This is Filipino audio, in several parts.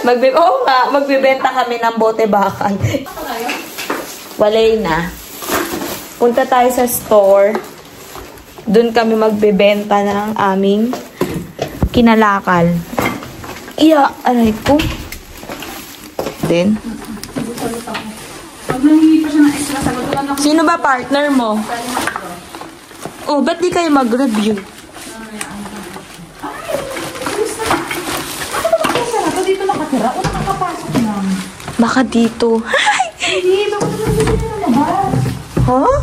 Oo nga, magbibenta kami ng bote bakal. Walay na. Punta tayo sa store. Doon kami magbibenta ng aming kinalakal. Iya, aray ko. Then, sino ba partner mo? Oh, ba't di kayo mag-review? Dito nakatira o nakakapasok na? Baka dito. Hindi, baka naman dito na lumabas. Huh?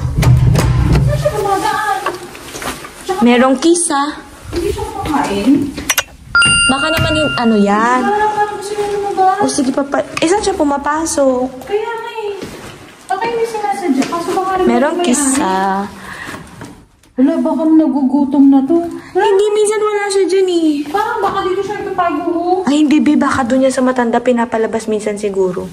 Saan siya gumagaan? Merong kiss, ha? Hindi siya kumakain. Baka naman yung ano yan. Parang gusto niya lumabas. O sige, saan siya pumapasok? Kaya nga eh. Okay, may sinasadya. Kaso baka rin Merong kiss, ha? Wala, baka nagugutom na to. Hindi, minsan wala siya dyan, eh. Parang baka dito siya itatago. Ay, hindi, be. Baka doon niya sa matanda pinapalabas minsan siguro.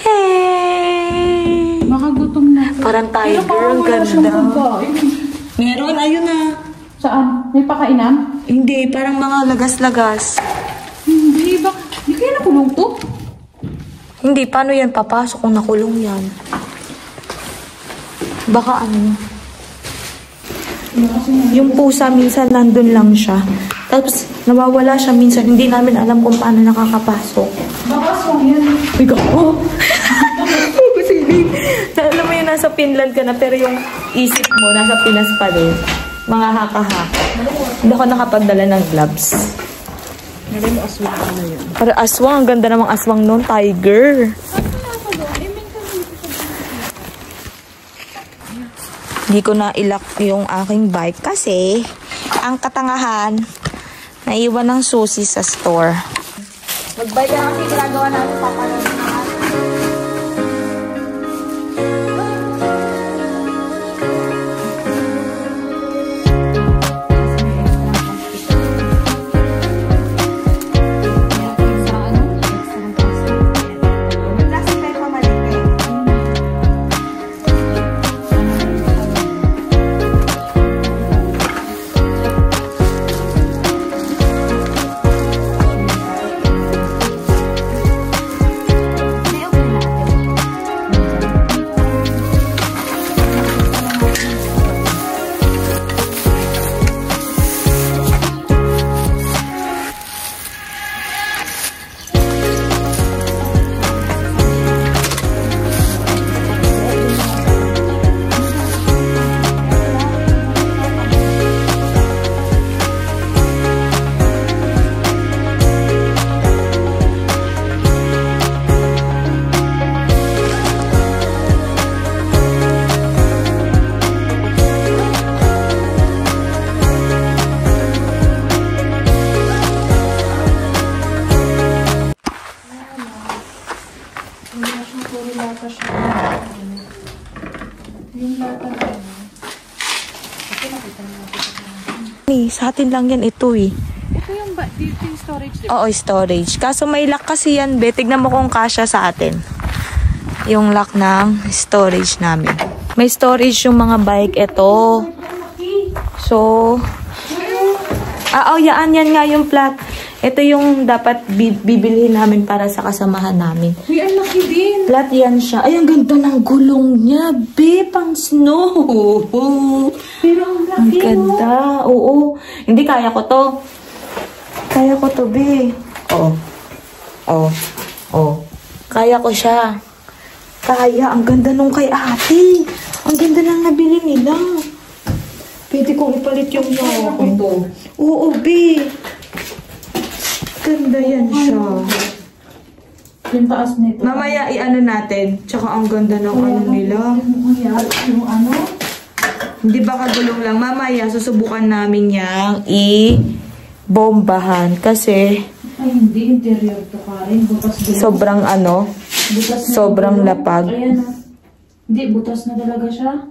Hey! Baka gutom na. Parang tiger, ang ganda. Meron, ayun na. Saan? May pakainan? Hindi, parang mga lagas-lagas. Hindi, baka. Hindi kaya nakulong to? Hindi, paano yan papasok kung nakulong yan? Baka ano. Yung pusa minsan nandun lang siya. Tapos nawawala siya minsan. Hindi namin alam kung paano nakakapasok. Baka aswang yan. Uy, gako! Alam mo yun, nasa Finland ka na, pero yung isip mo, nasa Pinas pa din. Mga haka-haka. Hindi ako nakapagdala ng gloves. Meron mo aswang na yun. Para aswang, ang ganda namang aswang noon, tiger. Hindi ko na ilock yung aking bike kasi ang katangahan, naiwan ng susi sa store. Mag-bike na kasi ginagawa natin papanood. Sa atin lang yan ito eh. Ito yung dito yung storage, diba? Oo, storage. Kaso may lock kasi yan, be. Tignan mo kung kasya sa atin. Yung lock ng storage namin. May storage yung mga bike. Ito. So, yan nga yung plat. Ito yung dapat bibilhin namin para sa kasamahan namin. Uy, ang laki din. Plat yan siya. Ay, ang ganda ng gulong niya, be. Pang snow. Pero ang laki, ang ganda. Oo. Hindi, kaya ko to. Kaya ko to, be. Kaya ko siya. Kaya. Ang ganda nung kay ate. Ang ganda nang nabili nila. Pwede kong ipalit yung ito. Oo, be. Ganda yan siya. Yung taas nito. Mamaya i-ano natin. Tsaka ang ganda ng ano nila. Yung ano? Hindi ba kagulong lang? Mamaya susubukan namin yang i-bombahan. Kasi ay, hindi. Interior to, Karen. Butas din. sobrang ano. Butas na sobrang lapag. Ayan o. Hindi, butas na talaga siya.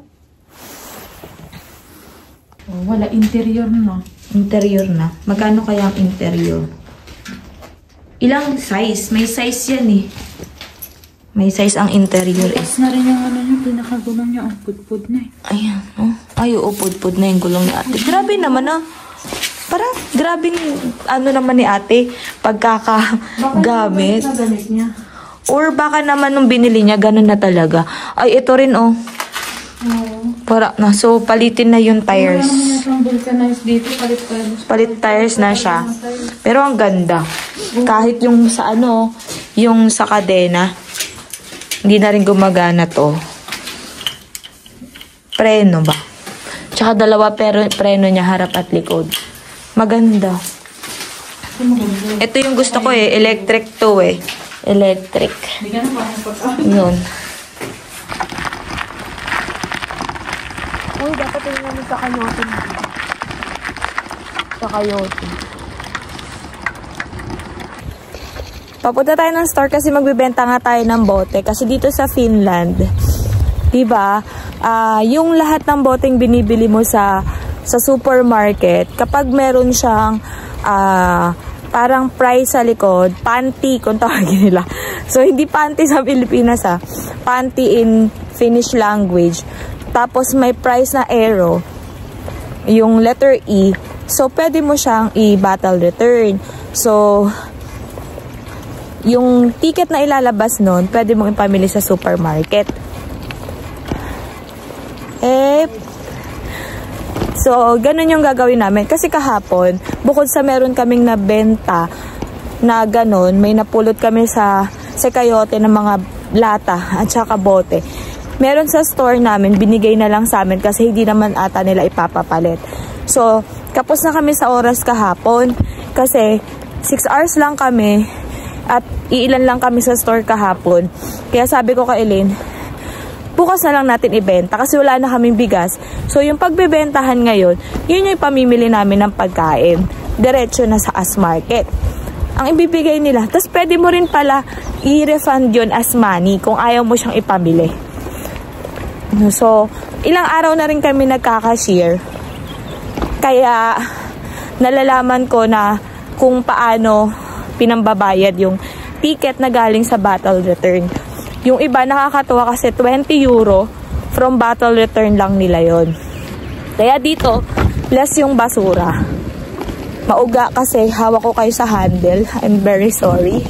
Oh, wala. Interior na. Interior na. Magkano kaya ang interior? Ilang size? May size yan eh. May size ang interior eh. Butas na rin yung ano niya. Pinakagulong niya. Ang pudpud na eh. Ayan. Oh. Ay, oo, pudpud na yung gulong ni ate. Grabe naman ah. Parang grabing ano naman ni ate, pagkakagamit. Baka naman niya. Or baka naman nung binili niya, ganun na talaga. Ay, ito rin oh. Para na. So, palitin na yung tires. Dito, Palit tires na siya. Pero ang ganda. Kahit yung sa ano, yung sa kadena, hindi na rin gumagana to. Preno ba? Tsaka dalawa preno niya, harap at likod. Maganda. Ito yung gusto ko eh. Electric to eh. Electric. Hindi ka na makakapag. Yun. Uy, dapat yung namin sa kayote. Sa kayote. Papunta tayo ng store kasi magbibenta nga tayo ng bote. Kasi dito sa Finland, diba, yung lahat ng boteng binibili mo sa supermarket, kapag meron siyang parang price sa likod, panty kung tawagin nila. So, hindi panty sa Pilipinas panty in Finnish language. Tapos, may price na arrow, yung letter E. So, pwede mo siyang i-battle return. So, yung ticket na ilalabas nun, pwede mong ipamili sa supermarket. So, ganun yung gagawin namin. Kasi kahapon, bukod sa meron kaming nabenta na ganun, may napulot kami sa kayote ng mga lata at saka bote. Meron sa store namin, binigay na lang sa amin kasi hindi naman ata nila ipapapalit. So, kapos na kami sa oras kahapon kasi 6 hours lang kami at iilan lang kami sa store kahapon. Kaya sabi ko kay Elaine, bukas na lang natin ibenta kasi wala na kaming bigas. So, yung pagbebentahan ngayon, yun yung pamimili namin ng pagkain. Diretso na sa as market. Ang ibibigay nila. Tapos, pwede mo rin pala i-refund yun as money kung ayaw mo siyang ipamili. So, ilang araw na rin kami nagkaka-share. Kaya, nalalaman ko na kung paano pinambabayad yung ticket na galing sa battle return. Yung iba nakakatuwa kasi 20 euro from battle return lang nila yon. Kaya dito, plus yung basura. Mauga kasi hawak ko kayo sa handle. I'm very sorry.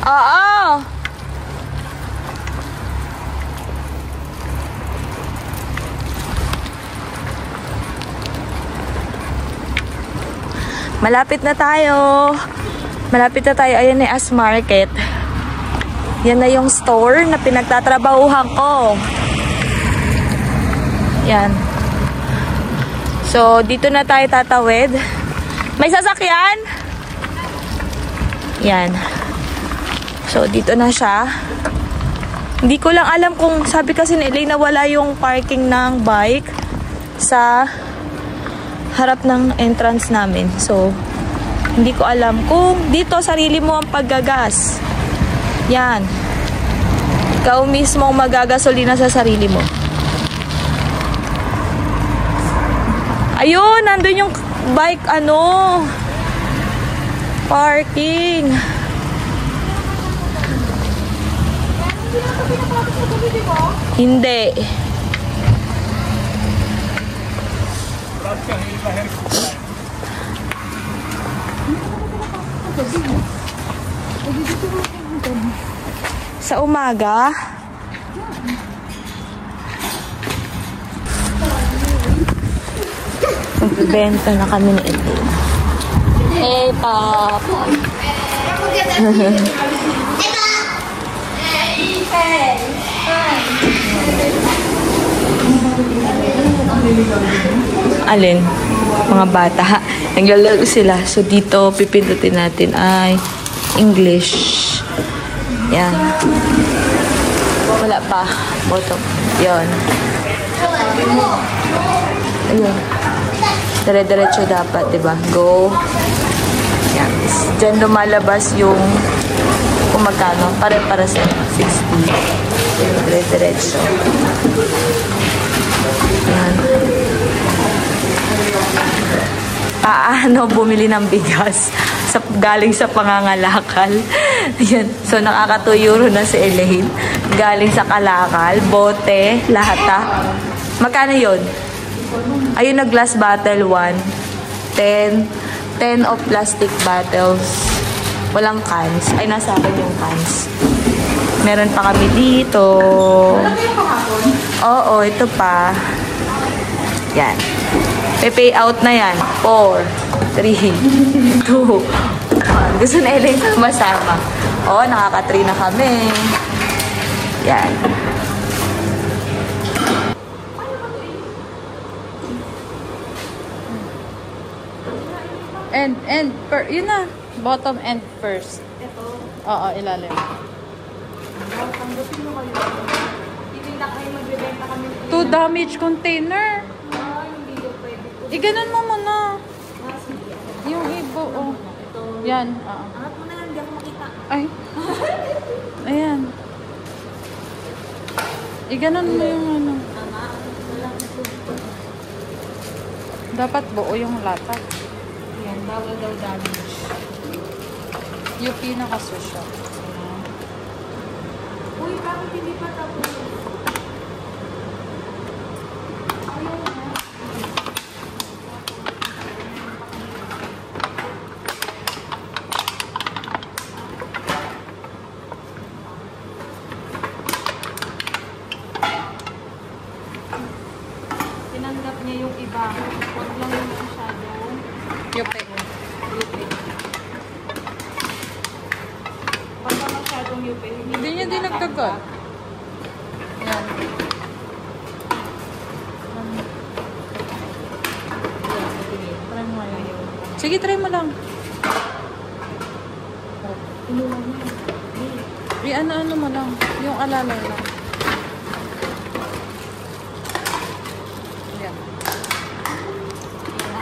Oo! Malapit na tayo. Malapit na tayo. Ayan na as market. Yan na yung store na pinagtatrabahuhan ko. Yan. So, dito na tayo tatawid. May sasakyan? Yan. So, dito na siya. Hindi ko lang alam kung, sabi kasi ni Elaine na wala yung parking ng bike sa harap ng entrance namin. So, hindi ko alam kung dito sarili mo ang paggagas. Yan. Ikaw mismo magagasolina sa sarili mo. Ayun, nandun yung bike, parking. Hindi. Sa umaga, magbibenta na kami ni Ate. Hey, Pop! Alin? Mga bata. Naglalaro sila. So, dito, pipindutin natin ay English. Yan. Wala pa. Bottom. Yan. Ayun. Dire-diretso dapat, diba? Go. Yan. Diyan lumalabas yung kung magkano. Para sa 60. Dire-diretso. Yan. bumili ng bigas galing sa pangangalakal. Yan. So, nakaka 2 euro na si Elaine. Galing sa kalakal, bote, lahat Magkano yun? Ayun na glass bottle 1. 10 of plastic bottles. Walang cans. Ay, nasa akin yung cans. Meron pa kami dito. Oo, ito pa. Yan. Pay out na yan. 4, 3, 2, 1. Gusto na Elaine masama. Oo, nakaka-3 na kami. Yan. Yun na. Bottom end first. Ito? Oo, ilalim. Tanggapin mo kayo. Hindi na kayo magbibenta kami. To damage container. Hindi ko pwede. Iganon mo muna. Yung ibo, oh. Yan. Angat mo na yan, hindi ako makita. Ay. Ayan. Iganon mo yung ano. Dapat buo yung lata. Yan, bawal daw damage. Yung pinaka-susya. Uy, bakit hindi pa tapos? Tinanggap niya yung iba. Huwag lang yung masyado. Yupi. Pagka masyadong yupi, Hindi niya dinagdagan. Yan. Try mo yun. Sige, try mo lang. Ano mo lang. Yung alalay lang. Yan.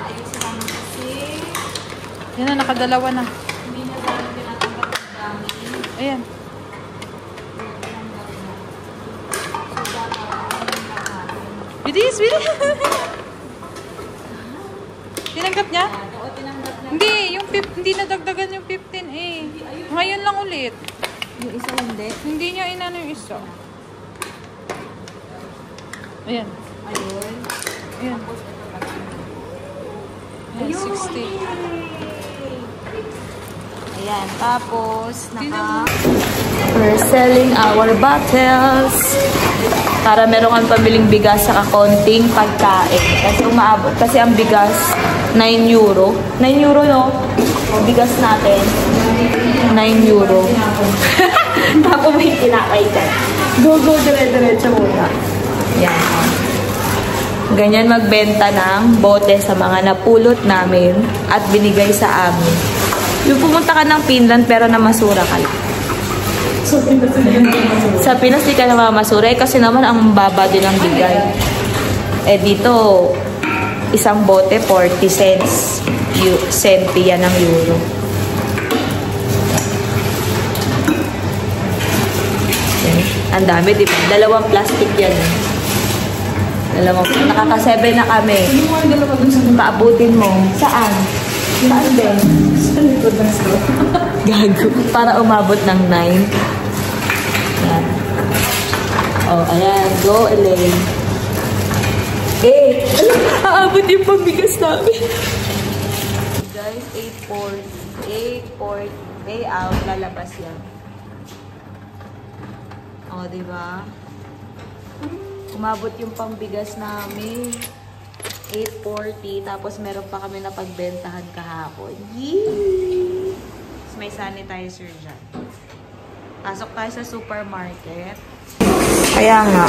Ayusin namin kasi Yan na, nakadalawa na. hindi na dahil tinatanggap ng dami. Ayan. Bilis, bilis! Tinanggap niya? Oo, tinanggap niya. Hindi, hindi nadagdagan yung 15 eh. Ngayon lang ulit. Yung isa hindi. Hindi niya inano yung isa. Ayan. Ayun. Ayan. Ayan, 60. Ayan, tapos we're selling our bottles para meron kang pamiling bigas sa kakonting pagkain. Kasi umaabot, kasi ang bigas 9 euro. 9 euro no? O bigas natin 9 euro. Tapos may kinakay ka. Go, dire-diretso muna. Yan. Ganyan magbenta ng bote sa mga napulot namin at binigay sa amin. Yung pumunta ka ng Finland pero namasura ka lang. Sa Pinas di ka na mamasura kasi naman ang baba din ang bigay. Eh dito, isang bote 40 cents. Senti yan ng euro. Ang dami, di ba? 2 plastic yan. Nakaka-7 na kami. Paabutin mo. Saan? Saan din? Sa likod ng store. Gago. Para umabot ng 9. Ayan. Oh, ayan. Go, Elaine. Aabot yung pambigas namin. Guys, 8 pay out. Lalabas yan. Oh, diba? Umabot yung pambigas namin. 8.40. Tapos meron pa kami na pagbentahan kahapon. Yee! May sanitizer dyan. Pasok tayo sa supermarket. Kaya nga.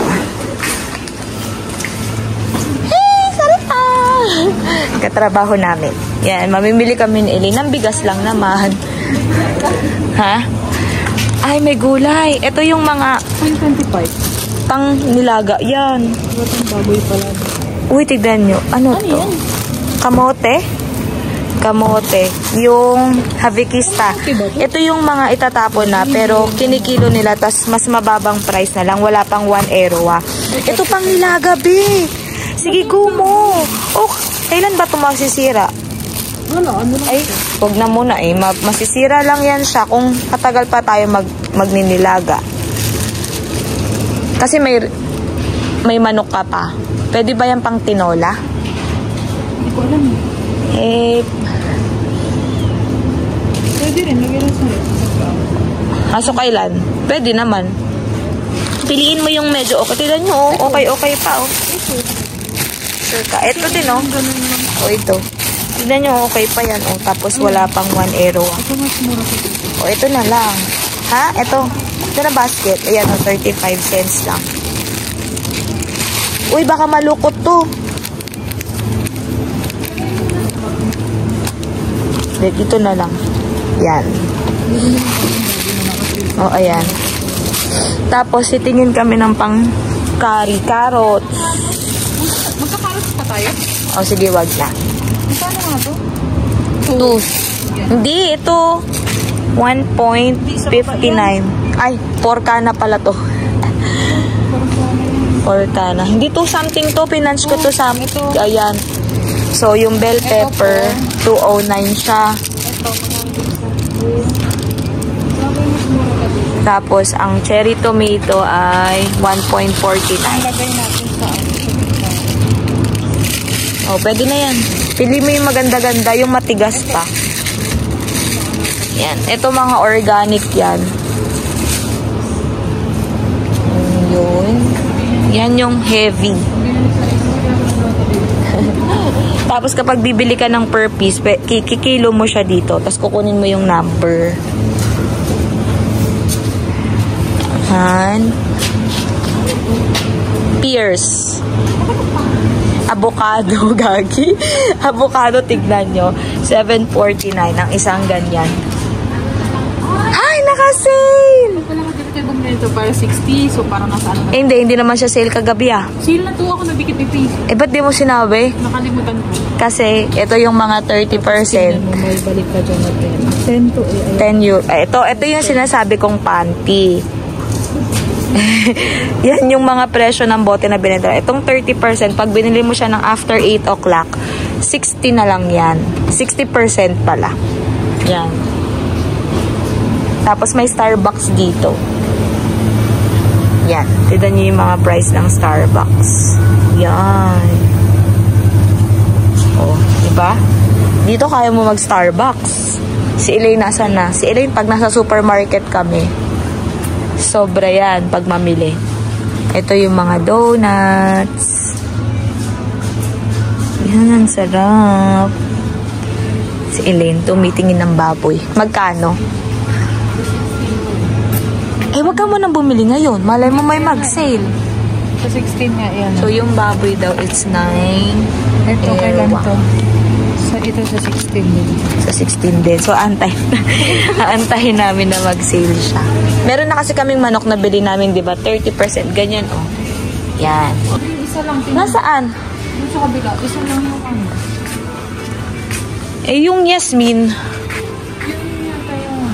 Hey! Sarita! Katrabaho namin. Yan. Mamimili kami ni Elaine. Ng bigas lang naman. Ha? Ay, may gulay. Ito yung mga 25. pang nilaga. Yan. Batang baboy pala. Uy, tignan nyo. Ano to? Yan? Kamote? Kamote. Yung havikista. Ito yung mga itatapon na, pero kinikilo nila, tas mas mababang price na lang. Wala pang 1 euro, ah. Ito pang nilaga, be. Sige, go mo. Oh, kailan ba ito masisira? Ano lang? Ay, huwag na muna eh. Masisira lang yan siya kung katagal pa tayo magninilaga. Kasi may manok ka pa. Pwede ba yan pang tinola? Hindi ko alam. Pwede rin. Lagyan lang sa Aso kailan? Pwede naman. Piliin mo yung medyo okay. Tignan nyo, okay pa, oh. Sure ka. Ito din, oh. Ito. Tignan nyo, okay pa yan, oh. Tapos wala pang 1 euro. Ito mas mura ko. Ito na lang. Ha? Ito. Ito na basket. Ayan, oh, 35 cents lang. Uy, baka malukot to. Dito na lang. Yan. Oh, ayan. Tapos, sitingin kami ng pang curry, carrots. Magka-carrots pa tayo? Oh, sige, wag na. Saan nga to? 2. Hindi, ito. 1.59. Ay, 4K na pala to. 4K na. Hindi to something to. Pinanch ko to sa... Ayan. So, yung bell pepper, 209 siya. Tapos, ang cherry tomato ay 1.49. Lagay natin sa Oh, pwede na yan. Pili mo yung maganda-ganda, yung matigas pa. Yan. Ito mga organic yan. Yun. Yan yung heavy. Tapos kapag bibili ka ng per piece, kikilo mo siya dito. Tapos kukunin mo yung number. Pears. Avocado, gagi. Avocado, tignan nyo. 7.49 ang isang ganyan. Ay, naka-sale! Wala ka dito tayo bumili ito para 60. So, parang nasa ano na. Hindi naman siya sale kagabi ah. Sale na to ako na bikit-bikit. Ba't di mo sinabi? Nakalimutan ko. Kasi, ito yung mga 30%. May balik ka dyan na 10. 10 to 10 euro. Ito yung sinasabi kong panty. Yan yung mga presyo ng bote na binenta. Itong 30%, pag binili mo siya ng after 8 o'clock, 60 na lang yan. 60% pala. Yan. Tapos may Starbucks dito. Yan. Tignan nyo yung mga price ng Starbucks. Yan. Oh, diba? Dito kaya mo mag-Starbucks. Si Elaine nasa na? Si Elaine pag nasa supermarket kami, sobra yan pag mamili. Ito yung mga donuts. Yan, ang sarap. Si Elaine, tumitingin ng baboy. Magkano? Wag ka mo nang bumili ngayon. Malay mo may mag-sale. Sa 16 nga yan. So, yung baboy daw, it's 9. Ito, kailan to? Ito sa 16 din. Sa 16 din. So, aantahin namin na mag-sale siya. Meron na kasi kaming manok na bili namin, di ba? 30%. Ganyan, oh. Yan. Isa lang. Nasaan? Yung sa kabila. Isa lang yung ano. Yung Yasmin. Yun yata yung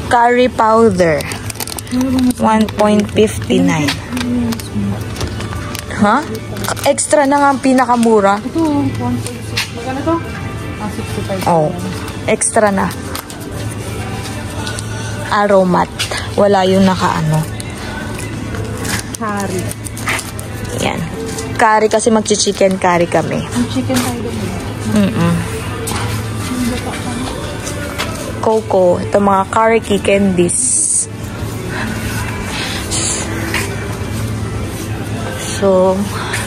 Curry powder. 1.59. Ha? Extra na nga ang pinakamura. ito, 1.6. Magkano to? 65. Oh. Extra na. Aromat. Wala yung nakaano. Curry. Yan. Curry kasi magchi-chicken curry kami. Ang chicken tayo doon. Coco. Ito mga curry candies. So,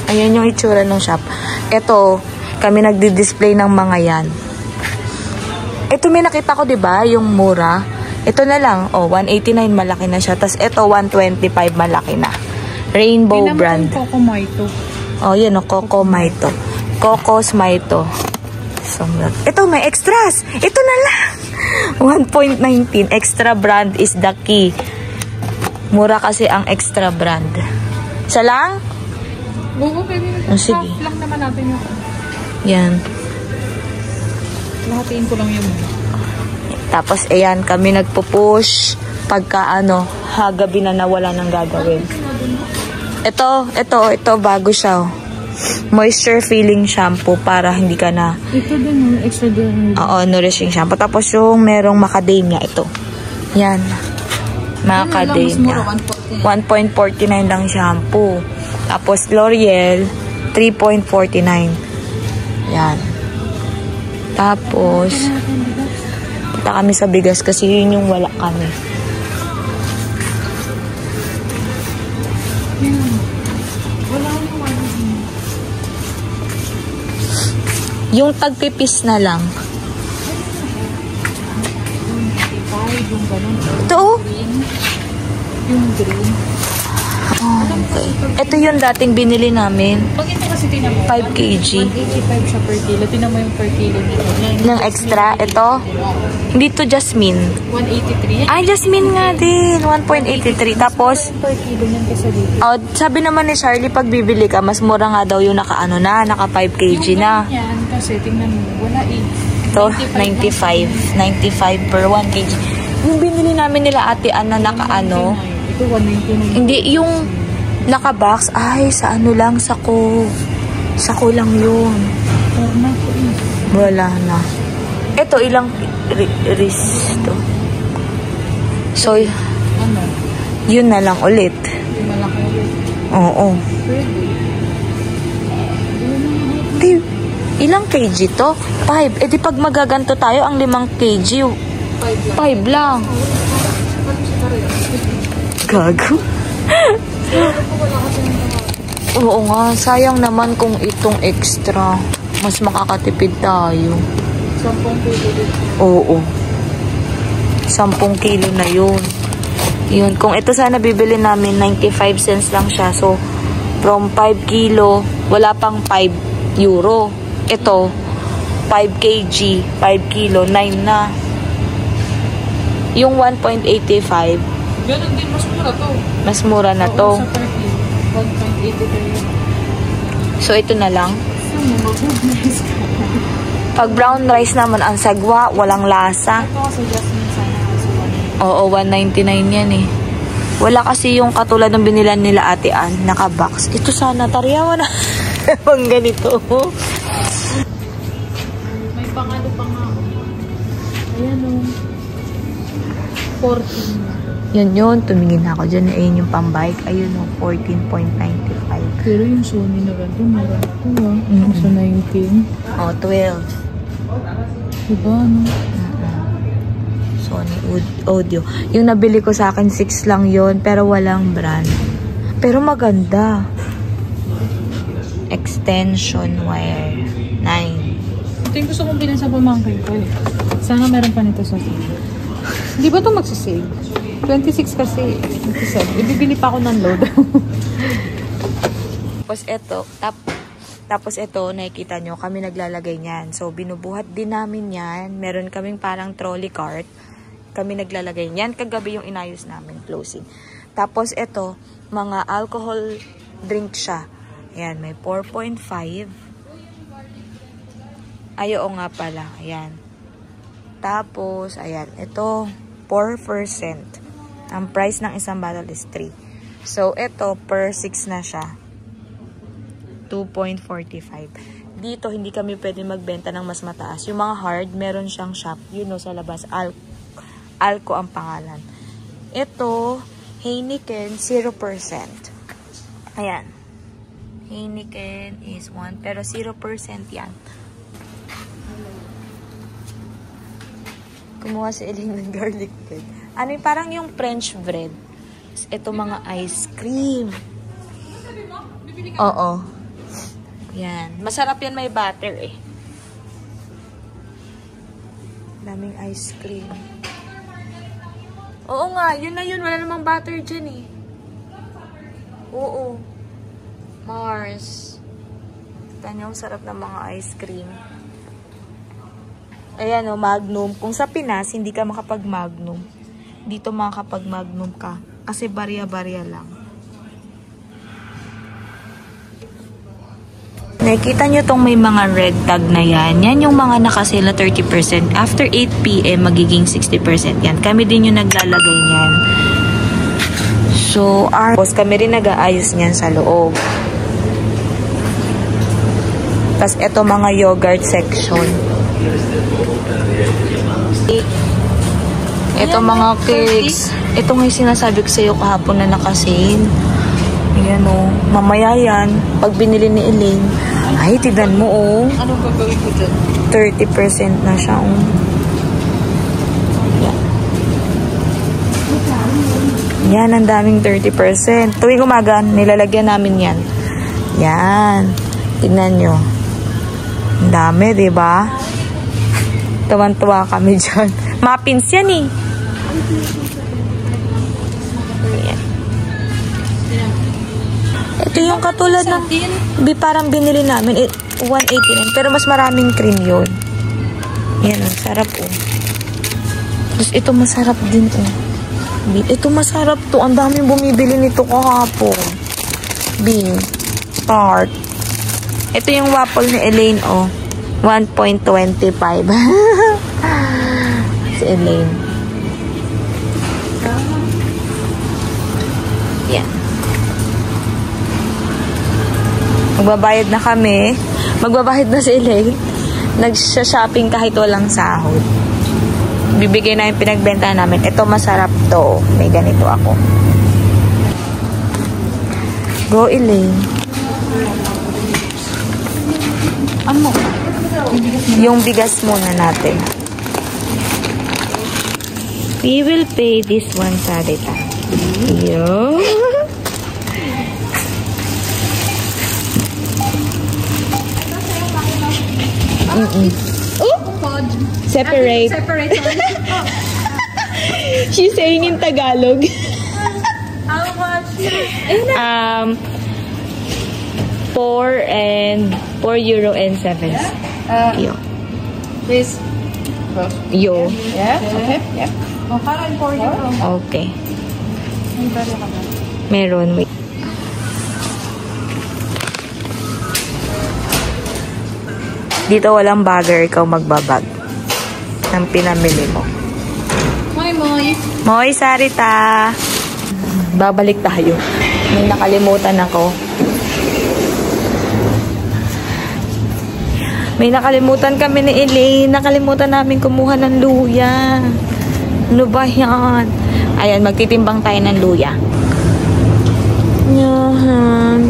ayan yung itsura ng shop. Ito, kami nagdi-display ng mga yan. Ito may nakita ko, 'di ba, yung mura. Ito na lang, 189 malaki na siya. Tapos ito 125 malaki na. Rainbow brand. Coco Maito. Yan Coco Maito. Coco's Maito. So, ito may extras. Ito na lang. 1.19 extra brand is the key. Mura kasi ang extra brand. Isa lang? Oo, baby. Sige. Half lang naman natin yung... Yan. Lahatiin ko lang yun. Tapos, ayan, kami nagpo-push pagka gabi na nawala ng gagawin. Ito, bago siya. moisture filling shampoo para hindi ka na... Ito din, extra din. Oo, nourishing shampoo. Tapos yung merong macadamia, ito. Yan. Macadamia. 1.49 lang shampoo. Tapos L'Oreal, 3.49. Yan. Tapos, punta kami sa bigas kasi yun yung wala kami. Yung tagpipis na lang. Ito oh. Yung green. Oh, okay. Ito yung dating binili namin. Pag ito kasi tinan mo, 5 kg. 185 siya per kilo. Tinan mo yung per kilo nito. Ng extra, ito. Hindi to jasmine. 183. Ay, jasmine nga din. 1.83. Tapos, Per kilo niyan kasi dito. oh, sabi naman ni Charlie, pag bibili ka, mas mura nga daw yung naka 5 kg na. Yan kasi tingnan mo, wala eh. Ito, 95. 95 per 1 kg. Yung binili namin nila ate Anna naka Ito 199. hindi, yung naka-box, ay, sa lang, sako. Sako lang yun. Wala na. Ito, ilang to. So, Ano? yun na lang ulit. Malaki ulit. Oo. Di, ilang kg to? 5. Eh di pag magaganto tayo, ang 5 kg, 5 lang. Gago. Oo nga, sayang naman kung itong extra. Mas makakatipid tayo. 10 kilo dito. Oo. 10 kilo na yun. Yun, kung ito sana bibili namin, 95 cents lang siya. So, from 5 kilo, wala pang 5 euro. Ito, 5 kg, 5 kilo, 9 na. Yung 1.85, Ganun din, mas mura to. mas mura na to. Sa per kilo, 1.83. So, ito na lang. Saan mo mag-business ka? Pag brown rice naman, ang sagwa, walang lasa. Ito kasi jasmine sana kasi Oo, 199 yan eh. Wala kasi yung katulad ng binilan nila Ate Ann, naka-box. Ito sana, tariyawa na. Pang ganito. may pangalo pa nga. Ayan o. 14. Yan yun, tumingin na ako dyan. Ayun yung pang-bike. Ayun o, 14.95. Pero yung Sony na ganito, mura na ito ah. Sa 19. Oh, 12. Diba ano? Sony Audio. Yung nabili ko sa akin, 6 lang yon pero walang brand. Pero maganda. Extension wire. 9. Ito yung gusto kong bilhin sa pamangkin ko eh. Sana meron pa nito sa sale. Di ba ito magsisave? 26 kasi. 27. Ibibili pa ako ng load. Tapos ito, nakikita nyo, kami naglalagay niyan. So, binubuhat din namin yan. Meron kaming parang trolley cart. Kami naglalagay niyan. Kagabi yung inayos namin, closing. Tapos ito, mga alcohol drink siya. Ayan, may 4.5. Ay, oo nga pala. Ayan. Tapos, ayan, ito, 4%. Ang price ng isang bottle is 3. So, ito, per 6 na siya. 2.45. Dito, hindi kami pwede magbenta ng mas mataas. Yung mga hard, meron siyang shop. Yun know, sa labas. Alco ang pangalan. Ito, Heineken, 0%. Ayan. Heineken is 1, pero 0% yan. Kumuha si Eileen ng garlic bread. Ano yung parang yung French bread. Ito mga ice cream. Oo. Yan. Masarap yan, may butter eh. Daming ice cream. Oo nga, yun na yun. Wala namang butter dyan eh. Oo. Mars. Tanya, ang sarap ng mga ice cream. Ayan o, Magnum. Kung sa Pinas, hindi ka makapag-Magnum. Dito makakapag-Magnum ka. Kasi barya-barya lang. Nakikita nyo tong may mga red tag na yan. Yan yung mga nakasela 30%. After 8 PM, magiging 60% yan. Kami din yung naglalagay niyan. So, kami rin nag-aayos niyan sa loob. Tapos ito mga yogurt section. Ito mga cakes. Ito nga yung sinasabi ko sa'yo kahapon na nakasale. Ayan o. Mamaya yan. Pag binili ni Elaine. Ay, tignan mo o. Anong gagawin ko dyan? 30% na siya o. Yan, ang daming 30%. Tuwing umaga, nilalagyan namin yan. Yan. Tignan nyo. Ang dami, diba? Tuwan-tuwa kami dyan. Muffins yan eh. Yan. Ito yung katulad ng parang binili namin. 189. Pero mas maraming cream yun. Yan, ang sarap oh. Tapos ito masarap din oh. Ito masarap to. Ang daming bumibili nito kahapon. Bean. Tart. Ito yung waffle ni Elaine, oh. 1.25. Si Elaine. Yan. Magbabayad na kami. Magbabayad na si Elaine. Nag-shopping kahit walang sahod. Bibigay na yung pinagbenta namin. Ito masarap to. May ganito ako. Go, Elaine. Ano mo? Yung bigas muna natin. We will pay this one, Sarita. Yo. Separate. Separate. She's saying in Tagalog. How much? 4 euro and 7. Yo. Please. Yo. Yeah? Okay. Yeah. Oh, parang 4 euro. Okay. May bala ka ba? Meron. Wait. Dito walang bagger, ikaw magbabag ng pinamili mo. Moy, Moy. Moy, Sarita. Babalik tayo. May nakalimutan ako. May nakalimutan kami ni Elaine. Nakalimutan namin kumuha ng luya. Ano ba yan? Ayan, magtitimbang tayo ng luya. Yan.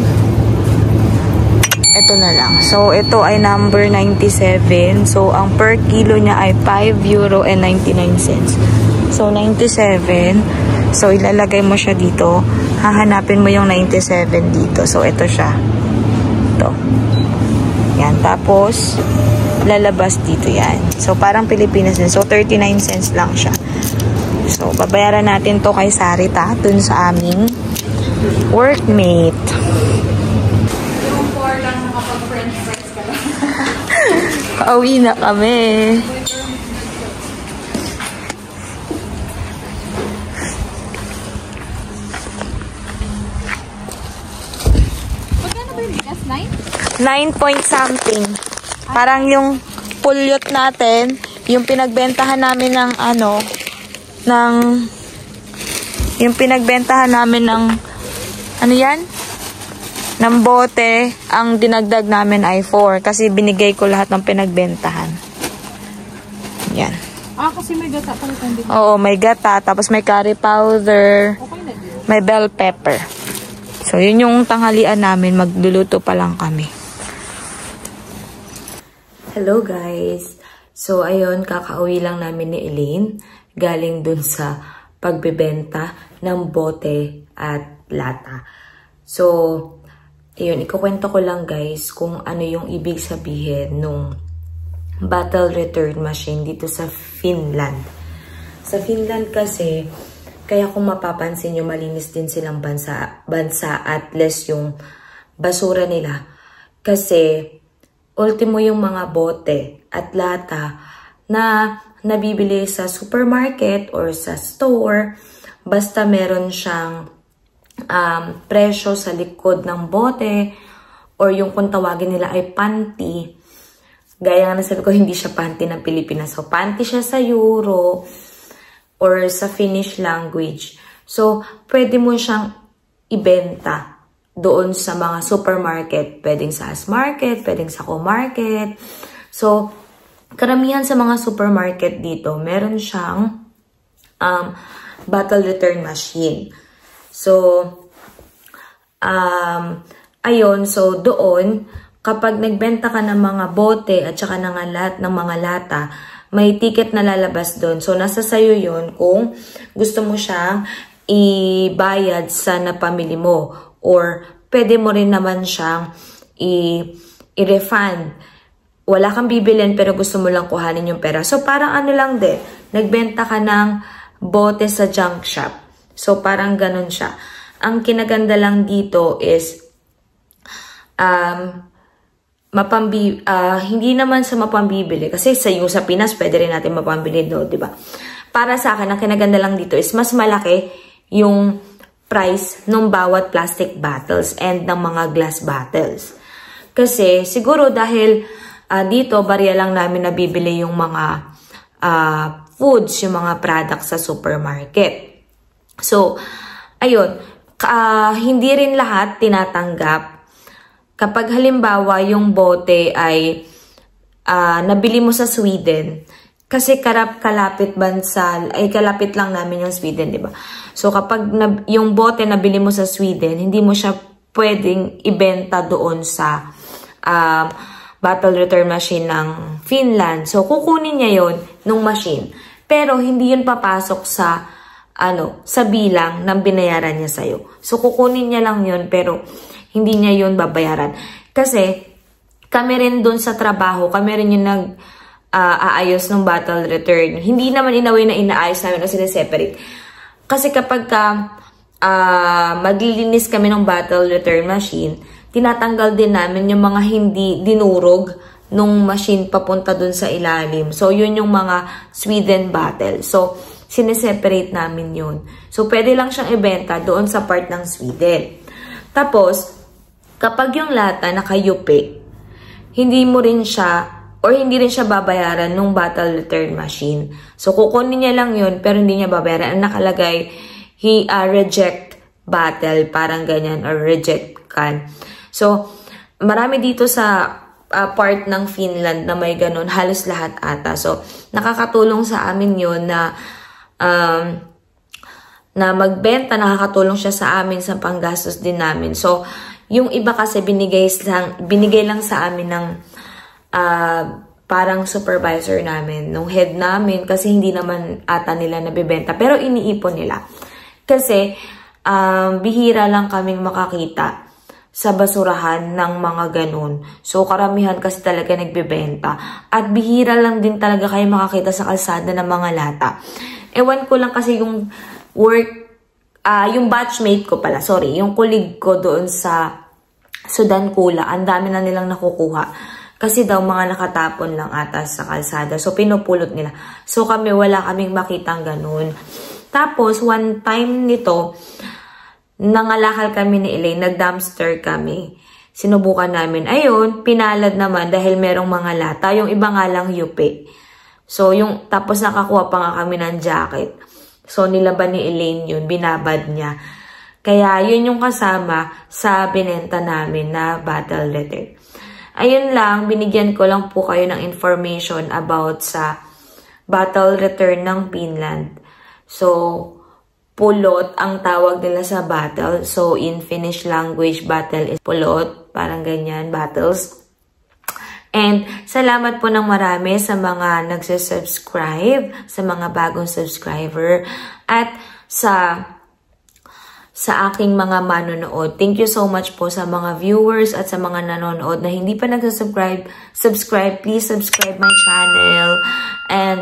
Ito na lang. So, ito ay number 97. So, ang per kilo niya ay 5 euro and 99 cents. So, 97. So, ilalagay mo siya dito. Hahanapin mo yung 97 dito. So, ito siya. Ito. Yan. Tapos, lalabas dito yan. So, parang Pilipinas din. So, 39 cents lang siya. So, babayaran natin to kay Sarita dun sa aming workmate. Yung 4 lang nakapag-french fries ka lang. Pauwi na kami. Magkano ba yung bigas? 9 point something. Parang yung pulyot natin, yung pinagbentahan namin ng yung pinagbentahan namin ng yan? Ng bote, ang dinagdag namin ay 4 kasi binigay ko lahat ng pinagbentahan. Yan. Kasi may gata palitan din. Oo, may gata, tapos may curry powder, Okay na din. may bell pepper. So, yun yung tanghalian namin. Magluluto pa lang kami. Hello guys! So, ayun, kakauwi lang namin ni Elaine. Galing dun sa pagbebenta ng bote at lata. So, ayun, ikukwento ko lang guys kung ano yung ibig sabihin nung bottle return machine dito sa Finland. Sa Finland kasi, kaya kung mapapansin nyo, malinis din silang bansa at less yung basura nila. Kasi, ultimo yung mga bote at lata na nabibili sa supermarket or sa store, basta meron siyang presyo sa likod ng bote or yung kung tawagin nila ay panty. Gaya nga nasabi ko, hindi siya panty ng Pilipinas. So, panty siya sa Euro or sa Finnish language. So, pwede mo siyang ibenta doon sa mga supermarket. Pwedeng sa Asmarket, pwedeng sa Co-market. So, karamihan sa mga supermarket dito, meron siyang bottle return machine. So, ayun, so doon, kapag nagbenta ka ng mga bote at saka ng mga lata, may ticket na lalabas doon. So, nasa sayo yun kung gusto mo siyang ibayad sa napamili mo. Or, pwede mo rin naman siyang i-refund. Wala kang bibilin pero gusto mo lang kuhanin yung pera. So, parang ano lang din, nagbenta ka ng bote sa junk shop. So, parang ganun siya. Ang kinaganda lang dito is, hindi naman sa mapambibili. Kasi sa Pinas, pwede rin natin mapambili doon, di ba? Para sa akin, ang kinaganda lang dito is mas malaki yung price ng bawat plastic bottles and ng mga glass bottles. Kasi, siguro dahil dito, barya lang namin nabibili yung mga foods, yung mga products sa supermarket. So, ayun, hindi rin lahat tinatanggap. Kapag halimbawa yung bote ay nabili mo sa Sweden, kasi kalapit lang namin yung Sweden, di ba? So kapag yung bote nabili mo sa Sweden, hindi mo siya pwedeng ibenta doon sa bottle return machine ng Finland. So kukunin niya yon nung machine. Pero hindi yun papasok sa bilang ng binayaran niya sa'yo. So kukunin niya lang yun pero hindi niya yun babayaran. Kasi, kami rin dun sa trabaho, kami rin yung aayos ng bottle return. Hindi naman inaway na inaayos namin o sineseparate. Kasi kapag maglilinis kami ng bottle return machine, tinatanggal din namin yung mga hindi dinurog nung machine papunta dun sa ilalim. So, yun yung mga Sweden bottle. So, sineseparate namin yun. So, pwede lang siyang ibenta doon sa part ng Sweden. Tapos, kapag yung lata naka-yupi, hindi rin siya babayaran nung bottle return machine. So, kukunin niya lang yun, pero hindi niya babayaran. Ang nakalagay, reject bottle, parang ganyan, or reject can. So, marami dito sa part ng Finland na may ganun, halos lahat ata. So, nakakatulong sa amin yun na magbenta, nakakatulong siya sa amin sa panggastos din namin. So, yung iba kasi binigay lang sa amin ng parang supervisor namin, nung head namin, kasi hindi naman ata nila nabibenta. Pero iniipon nila. Kasi bihira lang kaming makakita sa basurahan ng mga ganun. So, karamihan kasi talaga nagbibenta. At bihira lang din talaga kayo makakita sa kalsada ng mga lata. Ewan ko lang kasi yung yung batchmate ko pala, yung colleague ko doon sa Sudan Kula, ang dami na nilang nakukuha. Kasi daw mga nakatapon lang ata sa kalsada. So, pinupulot nila. So, wala kaming makitang ganun. Tapos, one time nito, nangalakal kami ni Elaine, nag-dumpster kami. Sinubukan namin. Ayun, pinalad naman dahil merong mga lata. Yung iba nga lang yupi. So, tapos nakakuha pa nga kami ng jacket. So, nilaban ni Elaine yun, binabad niya. Kaya, yun yung kasama sa binenta namin na bottle return. Ayun lang, binigyan ko lang po kayo ng information about sa bottle return ng Finland. So, pulot ang tawag nila sa bottle. So, in Finnish language, bottle is pulot. Parang ganyan, bottles. And salamat po ng marami sa mga nagsasubscribe, sa mga bagong subscriber, at sa aking mga manonood. Thank you so much po sa mga viewers at sa mga nanonood na hindi pa nagsasubscribe. Please subscribe my channel. And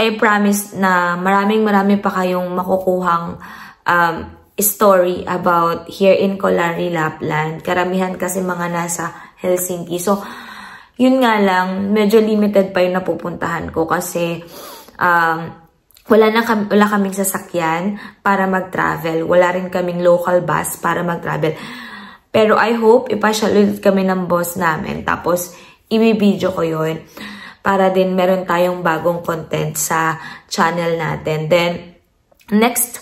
I promise na marami pa kayong makukuhang story about here in Kolari, Lapland. Karamihan kasi mga nasa Helsinki. So, yun nga lang, medyo limited pa yung napupuntahan ko kasi wala kaming sasakyan para mag-travel. Wala rin kaming local bus para mag-travel. Pero I hope ipasyal ulit kami ng boss namin. Tapos, i-video ko yun para din meron tayong bagong content sa channel natin. Then, next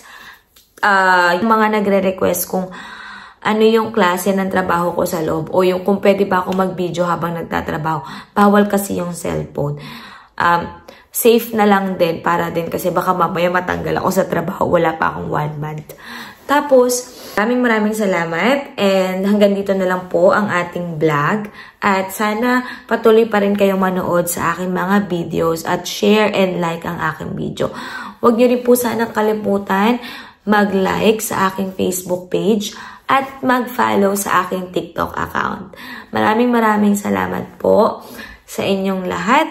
yung mga nagre-request kung ano yung klase ng trabaho ko sa loob o yung kung pwede ba ako mag-video habang nagtatrabaho. Bawal kasi yung cellphone. Safe na lang din para din kasi baka mamaya matanggal ako sa trabaho. Wala pa akong 1 month. Tapos, maraming salamat and hanggang dito na lang po ang ating vlog. At sana patuloy pa rin kayong manood sa aking mga videos at share and like ang aking video. Huwag niyo rin po sana kalimutan mag-like sa aking Facebook page at mag-follow sa aking TikTok account. Maraming salamat po sa inyong lahat.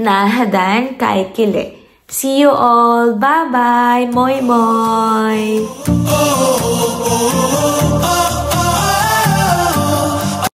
Nahadan kay Kile. See you all. Bye-bye. Moy moy.